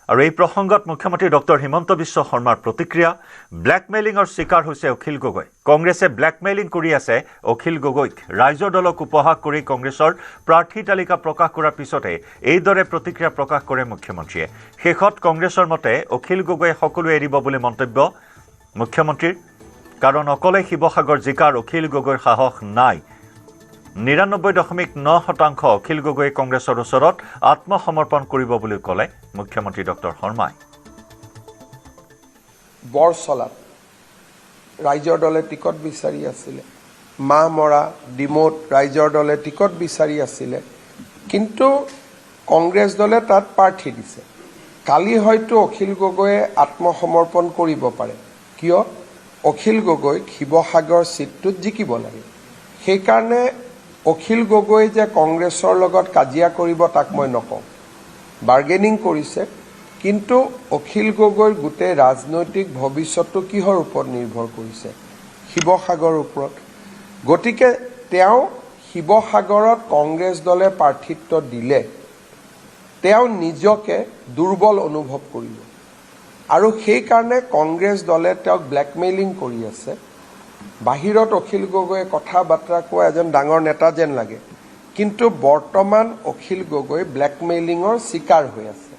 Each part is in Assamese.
আৰু এই প্ৰসংগত মুখ্যমন্ত্ৰী ডক্টৰ হিমন্ত বিশ্ব শৰ্মাৰ প্ৰতিক্ৰিয়া ব্লেকমেইলিংৰ শিকাৰ হৈছে অখিল গগৈ কংগ্ৰেছে ব্লেকমেইলিং কৰি আছে অখিল গগৈক ৰাইজৰ দলক উপহাস কৰি কংগ্ৰেছৰ প্ৰাৰ্থী তালিকা প্ৰকাশ কৰাৰ পিছতে এইদৰে প্ৰতিক্ৰিয়া প্ৰকাশ কৰে মুখ্যমন্ত্ৰীয়ে শেষত কংগ্ৰেছৰ মতে অখিল গগৈয়ে সকলো এৰিব বুলি মন্তব্য মুখ্যমন্ত্ৰীৰ কাৰণ অকলে শিৱসাগৰ জিকাৰ অখিল গগৈৰ সাহস নাই 99.9% অখিল গগৈ কংগ্ৰেছৰ ওচৰত আত্মসমৰ্পণ কৰিব বুলি ক'লে মুখ্যমন্ত্ৰী ডক্টৰ শৰ্মাই বৰছলাত ৰাইজৰ দলে টিকট বিচাৰি আছিল মাহমৰা ডিমোত ৰাইজৰ দলে টিকট বিচাৰি আছিল কিন্তু কংগ্ৰেছ দলে তাত প্ৰাৰ্থী দিছে কালি হয়তো অখিল গগৈয়ে আত্মসমৰ্পণ কৰিব পাৰে কিয় অখিল গগৈ শিৱসাগৰ সিটটোত জিকিব লাগে সেই কাৰণে অখিল গগৈ যে কংগ্ৰেছৰ লগত কাজিয়া কৰিব তাক মই নকওঁ বাৰ্গেনিং কৰিছে কিন্তু অখিল গগৈৰ গোটেই ৰাজনৈতিক ভৱিষ্যতটো কিহৰ ওপৰত নিৰ্ভৰ কৰিছে শিৱসাগৰৰ ওপৰত গতিকে তেওঁ শিৱসাগৰত কংগ্ৰেছ দলে প্ৰাৰ্থিত্ব দিলে তেওঁ নিজকে দুৰ্বল অনুভৱ কৰিব আৰু সেই কাৰণে কংগ্ৰেছ দলে তেওঁক ব্লেকমেইলিং কৰি আছে বাহিৰত অখিল গগৈয়ে কথা বাৰ্তা কোৱা এজন ডাঙৰ নেতা যেন লাগে কিন্তু বৰ্তমান অখিল গগৈ ব্লেকমেইলিংৰ শিকাৰ হৈ আছে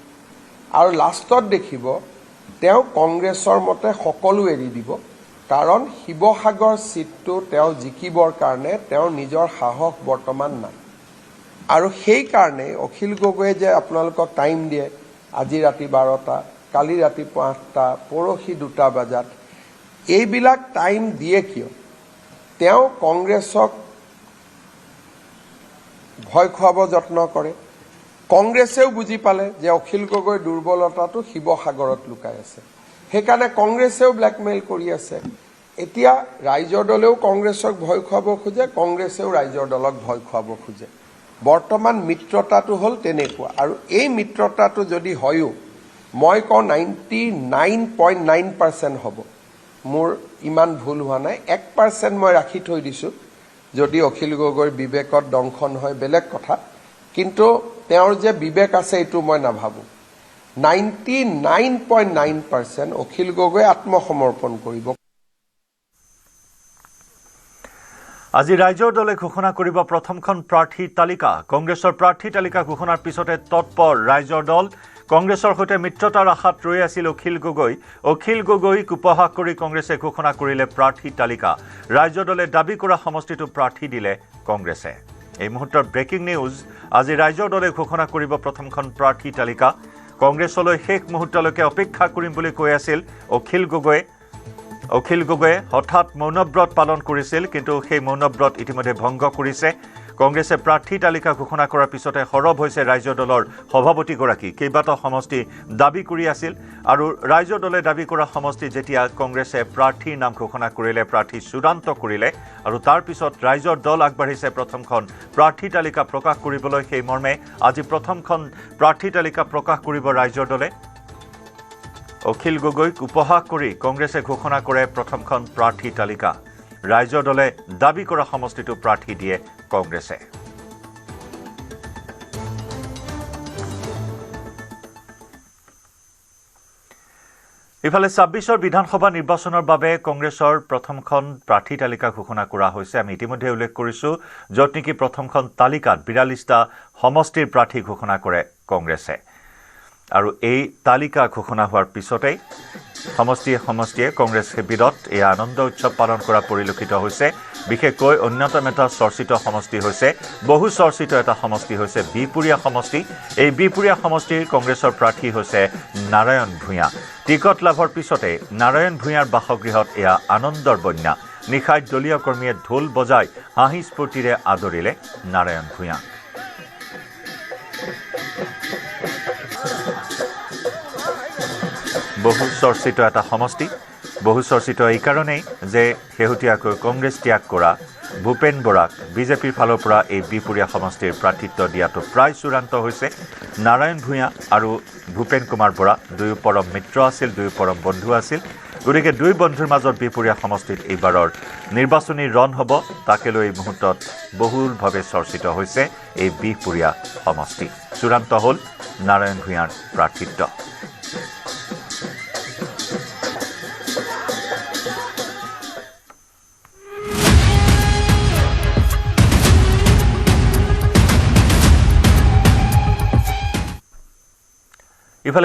আৰু লাষ্টত দেখিব তেওঁ কংগ্ৰেছৰ মতে সকলো এৰি দিব কাৰণ শিৱসাগৰ সিটটো তেওঁ জিকিবৰ কাৰণে তেওঁৰ নিজৰ সাহস বৰ্তমান নাই আৰু সেই কাৰণে অখিল গগৈয়ে যে আপোনালোকক টাইম দিয়ে আজি ৰাতি 12টা কালি ৰাতি 5টা পৰহি 2টা বজাত এইবিলাক টাইম দিয়ে কিয় তেওঁ কংগ্ৰেছক ভয় খুৱাব যত্ন কৰে কংগ্ৰেছেও বুজি পালে যে অখিল গগৈৰ দুৰ্বলতাটো শিৱসাগৰত লুকাই আছে সেইকাৰণে কংগ্ৰেছেও ব্লেকমেইল কৰি আছে এতিয়া ৰাইজৰ দলেও কংগ্ৰেছক ভয় খুৱাব খোজে কংগ্ৰেছেও ৰাইজৰ দলক ভয় খুৱাব খোজে বৰ্তমান মিত্ৰতাটো হ'ল তেনেকুৱা আৰু এই মিত্ৰতাটো যদি হয়ও মই কওঁ 99.9% হ'ব মোৰ ইমান ভুল হোৱা নাই 1% মই ৰাখি থৈ দিছোঁ যদি অখিল গগৈৰ বিবেকত দংশন হয় বেলেগ কথা কিন্তু তেওঁৰ যে বিবেক আছে এইটো মই নাভাবোঁ 99.9% অখিল গগৈ আত্মসমৰ্পণ কৰিব আজি ৰাইজৰ দলে ঘোষণা কৰিব প্ৰথমখন প্ৰাৰ্থী তালিকা কংগ্ৰেছৰ প্ৰাৰ্থী তালিকা ঘোষণাৰ পিছতে তৎপৰ ৰাইজৰ দল কংগ্ৰেছৰ সৈতে মিত্ৰতাৰ আশাত ৰৈ আছিল অখিল গগৈক উপহাস কৰি কংগ্ৰেছে ঘোষণা কৰিলে প্ৰাৰ্থী তালিকা ৰাইজৰ দলে দাবী কৰা সমষ্টিটো প্ৰাৰ্থী দিলে কংগ্ৰেছে এই মুহূৰ্তৰ ব্ৰেকিং নিউজ আজি ৰাইজৰ দলে ঘোষণা কৰিব প্ৰথমখন প্ৰাৰ্থী তালিকা কংগ্ৰেছলৈ শেষ মুহূৰ্তলৈকে অপেক্ষা কৰিম বুলি কৈ আছিল অখিল গগৈয়ে হঠাৎ মৌনব্ৰত পালন কৰিছিল কিন্তু সেই মৌনব্ৰত ইতিমধ্যে ভংগ কৰিছে কংগ্ৰেছে প্ৰাৰ্থী তালিকা ঘোষণা কৰাৰ পিছতে সৰব হৈছে ৰাইজৰ দলৰ সভাপতিগৰাকী কেইবাটাও সমষ্টি দাবী কৰি আছিল আৰু ৰাইজৰ দলে দাবী কৰা সমষ্টি যেতিয়া কংগ্ৰেছে প্ৰাৰ্থীৰ নাম ঘোষণা কৰিলে প্ৰাৰ্থী চূড়ান্ত কৰিলে আৰু তাৰ পিছত ৰাইজৰ দল আগবাঢ়িছে প্ৰথমখন প্ৰাৰ্থী তালিকা প্ৰকাশ কৰিবলৈ সেই মৰ্মে আজি প্ৰথমখন প্ৰাৰ্থী তালিকা প্ৰকাশ কৰিব ৰাইজৰ দলে অখিল গগৈক উপহাস কৰি কংগ্ৰেছে ঘোষণা কৰে প্ৰথমখন প্ৰাৰ্থী তালিকা ৰাইজৰ দলে দাবী কৰা সমষ্টিটো প্ৰাৰ্থী দিয়ে কংগ্ৰেছে ইফালে 26ৰ বিধানসভা নিৰ্বাচনৰ বাবে কংগ্ৰেছৰ প্ৰথমখন প্ৰাৰ্থী তালিকা ঘোষণা কৰা হৈছে আমি ইতিমধ্যে উল্লেখ কৰিছো য'ত নেকি প্ৰথমখন তালিকাত 42টা সমষ্টিৰ প্ৰাৰ্থী ঘোষণা কৰে কংগ্ৰেছে আৰু এই তালিকা ঘোষণা হোৱাৰ পিছতে সমষ্টিয়ে কংগ্ৰেছ শিবিৰত এই আনন্দ উৎসৱ পালন কৰা পৰিলক্ষিত হৈছে বিশেষকৈ অন্যতম এটা চৰ্চিত সমষ্টি হৈছে বহু চৰ্চিত এটা সমষ্টি হৈছে বিপুৰীয়া সমষ্টি এই বিপুৰীয়া সমষ্টিৰ কংগ্ৰেছৰ প্ৰাৰ্থী হৈছে নাৰায়ণ ভূঞা টিকট লাভৰ পিছতে নাৰায়ণ ভূঞাৰ বাসগৃহত এয়া আনন্দৰ বন্যা নিশাই দলীয় কৰ্মীয়ে ঢোল বজাই হাঁহি স্ফূৰ্তিৰে আদৰিলে নাৰায়ণ ভূঞা বহু চৰ্চিত এটা সমষ্টি বহু চৰ্চিত এই কাৰণেই যে শেহতীয়াকৈ কংগ্ৰেছ ত্যাগ কৰা ভূপেন বৰাক বিজেপিৰ ফালৰ পৰা এই বিপুৰীয়া সমষ্টিৰ প্ৰাৰ্থিত্ব দিয়াটো প্ৰায় চূড়ান্ত হৈছে নাৰায়ণ ভূঞা আৰু ভূপেন কুমাৰ বৰা দুয়ো পৰম মিত্ৰ আছিল দুয়ো পৰম বন্ধু আছিল গতিকে দুই বন্ধুৰ মাজত বিপুৰীয়া সমষ্টিত এইবাৰৰ নিৰ্বাচনী ৰণ হ'ব তাকে লৈ এই মুহূৰ্তত বহুলভাৱে চৰ্চিত হৈছে এই বিপুৰীয়া সমষ্টি চূড়ান্ত হ'ল নাৰায়ণ ভূঞাৰ প্ৰাৰ্থিত্ব ইফালে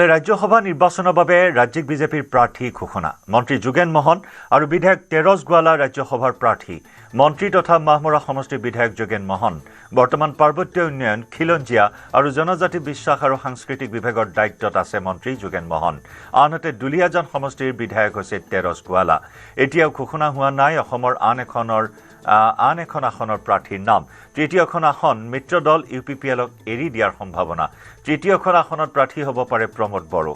ৰাজ্যসভা নিৰ্বাচনৰ বাবে ৰাজ্যিক বিজেপিৰ প্ৰাৰ্থী ঘোষণা মন্ত্ৰী যোগেন মহন আৰু বিধায়ক তেৰছ গোৱালা ৰাজ্যসভাৰ প্ৰাৰ্থী মন্ত্ৰী তথা মাহমৰা সমষ্টিৰ বিধায়ক যোগেন মহন বৰ্তমান পাৰ্বত্য উন্নয়ন খিলঞ্জীয়া আৰু জনজাতি বিশ্বাস আৰু সাংস্কৃতিক বিভাগৰ দায়িত্বত আছে মন্ত্ৰী যোগেন মহন আনহাতে দুলিয়াজান সমষ্টিৰ বিধায়ক হৈছে তেৰছ গোৱালা এতিয়াও ঘোষণা হোৱা নাই অসমৰ আন এখন আসনৰ প্ৰাৰ্থীৰ নাম তৃতীয়খন আসন মিত্ৰ দল ইউপিপিএলক এৰি দিয়াৰ সম্ভাৱনা তৃতীয়খন আসনত প্ৰাৰ্থী হ'ব পাৰে প্ৰমোদ বড়ো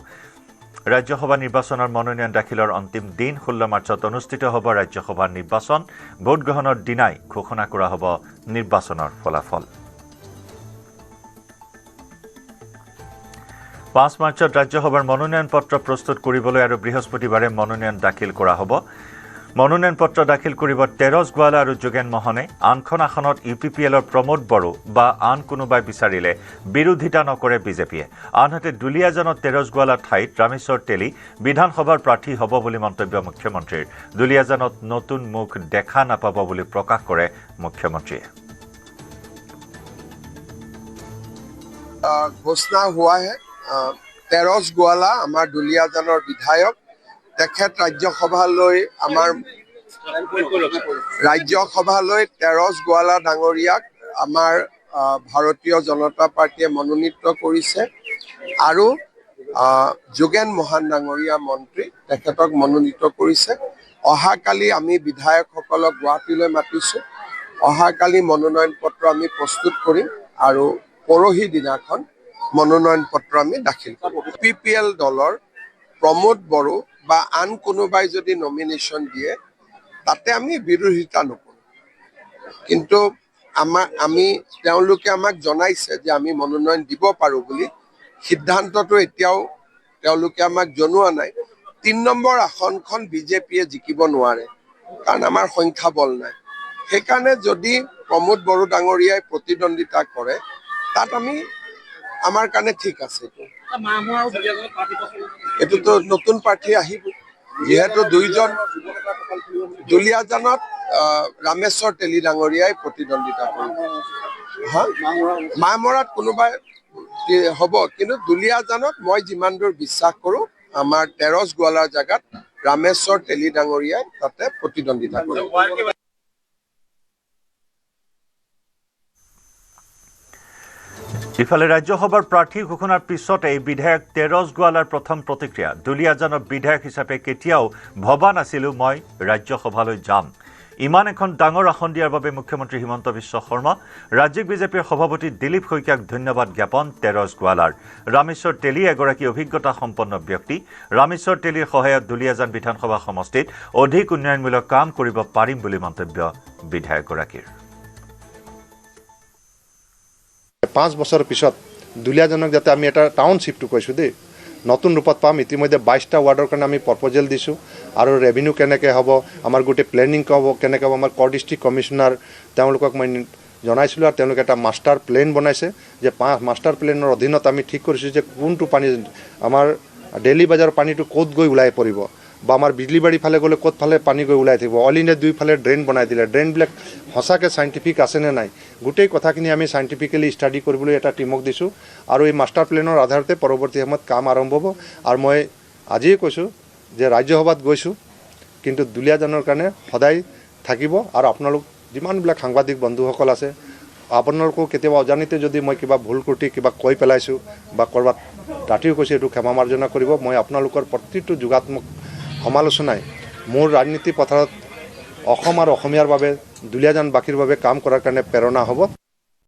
ৰাজ্যসভা নিৰ্বাচনৰ মনোনয়ন দাখিলৰ অন্তিম দিন 16 মাৰ্চত অনুষ্ঠিত হ'ব ৰাজ্যসভা নিৰ্বাচন ভোটগ্ৰহণৰ দিনাই ঘোষণা কৰা হ'ব নিৰ্বাচনৰ ফলাফল 5 মাৰ্চত ৰাজ্যসভাৰ মনোনয়ন পত্ৰ প্ৰস্তুত কৰিবলৈ আৰু বৃহস্পতিবাৰে মনোনয়ন দাখিল কৰা হ'ব মনোনয়ন পত্ৰ দাখিল কৰিব তেৰছ গোৱালা আৰু যোগেন মহনে আনখন আসনত ইউপিপিএলৰ প্ৰমোদ বড়ো বা আন কোনোবাই বিচাৰিলে বিৰোধিতা নকৰে বিজেপিয়ে আনহাতে দুলিয়াজানত তেৰছ গোৱালাৰ ঠাইত ৰামেশ্বৰ তেলী বিধানসভাৰ প্ৰাৰ্থী হ'ব বুলি মন্তব্য মুখ্যমন্ত্ৰীৰ দুলিয়াজানত নতুন মুখ দেখা নাপাব বুলি প্ৰকাশ কৰে মুখ্যমন্ত্ৰীয়ে ঘোষণা हुआ है তেৰছ গোৱালা আমাৰ দুলিয়াজানৰ বিধায়ক তেখেত ৰাজ্যসভালৈ তেৰছ গোৱালা ডাঙৰীয়াক আমাৰ ভাৰতীয় জনতা পাৰ্টিয়ে মনোনীত কৰিছে আৰু যোগেন মহন ডাঙৰীয়া মন্ত্ৰী তেখেতক মনোনীত কৰিছে অহাকালি আমি বিধায়কসকলক গুৱাহাটীলৈ মাতিছোঁ অহাকালি মনোনয়ন পত্ৰ আমি প্ৰস্তুত কৰিম আৰু পৰহি দিনাখন মনোনয়ন পত্ৰ আমি দাখিল কৰিম পিপিএল দলৰ প্ৰমোদ বড়ো বা আন কোনোবাই যদি নমিনেশ্যন দিয়ে তাতে আমি বিৰোধিতা নকৰোঁ কিন্তু আমি তেওঁলোকে আমাক জনাইছে যে আমি মনোনয়ন দিব পাৰোঁ বুলি সিদ্ধান্তটো এতিয়াও তেওঁলোকে আমাক জনোৱা নাই 3 নম্বৰ আসনখন বিজেপিয়ে জিকিব নোৱাৰে কাৰণ আমাৰ সংখ্যা বল নাই সেইকাৰণে যদি প্ৰমোদ বড়ো ডাঙৰীয়াই প্ৰতিদ্বন্দ্বিতা কৰে তাত আমাৰ কাৰণে ঠিক আছে এটোতো নতুন প্ৰাৰ্থী আহিব যেহেতু দুইজন দুলিয়াজানত ৰামেশ্বৰ তেলী ডাঙৰীয়াই প্ৰতিদ্বন্দ্বিতা কৰিব মাহমৰাত কোনোবাই হ'ব কিন্তু দুলিয়াজানত মই যিমান দূৰ বিশ্বাস কৰোঁ আমাৰ তেৰছ গোৱালাৰ জাগাত ৰামেশ্বৰ তেলী ডাঙৰীয়াই তাতে প্ৰতিদ্বন্দ্বিতা কৰিব ইফালে ৰাজ্যসভাৰ প্ৰাৰ্থী ঘোষণাৰ পিছতে বিধায়ক তেৰছ গোৱালাৰ প্ৰথম প্ৰতিক্ৰিয়া দুলিয়াজানৰ বিধায়ক হিচাপে কেতিয়াও ভবা নাছিলোঁ মই ৰাজ্যসভালৈ যাম ইমান এখন ডাঙৰ আসন দিয়াৰ বাবে মুখ্যমন্ত্ৰী হিমন্ত বিশ্ব শৰ্মা ৰাজ্যিক বিজেপিৰ সভাপতি দিলীপ শইকীয়াক ধন্যবাদ জ্ঞাপন তেৰছ গোৱালাৰ ৰামেশ্বৰ তেলী এগৰাকী অভিজ্ঞতা সম্পন্ন ব্যক্তি ৰামেশ্বৰ তেলীৰ সহায়ত দুলিয়াজান বিধানসভা সমষ্টিত অধিক উন্নয়নমূলক কাম কৰিব পাৰিম বুলি মন্তব্য বিধায়কগৰাকীৰ 5 বছৰৰ পিছত দুলিয়াজানক যাতে আমি এটা টাউনশ্বিপটো কৈছোঁ দেই নতুন ৰূপত পাম ইতিমধ্যে 22টা ৱাৰ্ডৰ কাৰণে আমি প্ৰপ'জেল দিছোঁ আৰু ৰেভিনিউ কেনেকৈ হ'ব আমাৰ গোটেই প্লেনিং কেনেকৈ হ'ব আমাৰ কৰ ডিষ্ট্ৰিক্ট কমিশ্যনাৰ তেওঁলোকক মই জনাইছিলোঁ আৰু তেওঁলোকে এটা মাষ্টাৰ প্লেন বনাইছে যে মাষ্টাৰ প্লেনৰ অধীনত আমি ঠিক কৰিছোঁ যে কোনটো পানী আমাৰ ডেইলি বজাৰৰ পানীটো ক'ত গৈ ওলাই পৰিব বা আমাৰ বিজুলীবাৰী ফালে গ'লে ক'ত ফালে পানী গৈ ওলাই থাকিব অল ইণ্ডিয়া দুইফালে ড্ৰেইন বনাই দিলে ড্ৰেইনবিলাক সঁচাকৈ চাইণ্টিফিক আছেনে নাই গোটেই কথাখিনি আমি চাইণ্টিফিকেলি ষ্টাডি কৰিবলৈ এটা টিমক দিছোঁ আৰু এই মাষ্টাৰ প্লেনৰ আধাৰতে পৰৱৰ্তী সময়ত কাম আৰম্ভ হ'ব আৰু মই আজিয়ে কৈছোঁ যে ৰাজ্যসভাত গৈছোঁ কিন্তু দুলিয়াজানৰ কাৰণে সদায় থাকিব আৰু আপোনালোক যিমানবিলাক সাংবাদিক বন্ধুসকল আছে আপোনালোকো কেতিয়াবা অজানিতে যদি মই কিবা ভুল ত্ৰুটি কিবা কৈ পেলাইছোঁ বা ক'ৰবাত ৰাতিও কৈছোঁ এইটো ক্ষমা মাৰ্জনা কৰিব মই আপোনালোকৰ প্ৰতিটো যোগাত্মক সমালোচনাই মোৰ ৰাজনীতি পথাৰত অসম আৰু অসমীয়াৰ বাবে দুলিয়াজানবাসীৰ বাবে কাম কৰাৰ কাৰণে প্ৰেৰণা হ'ব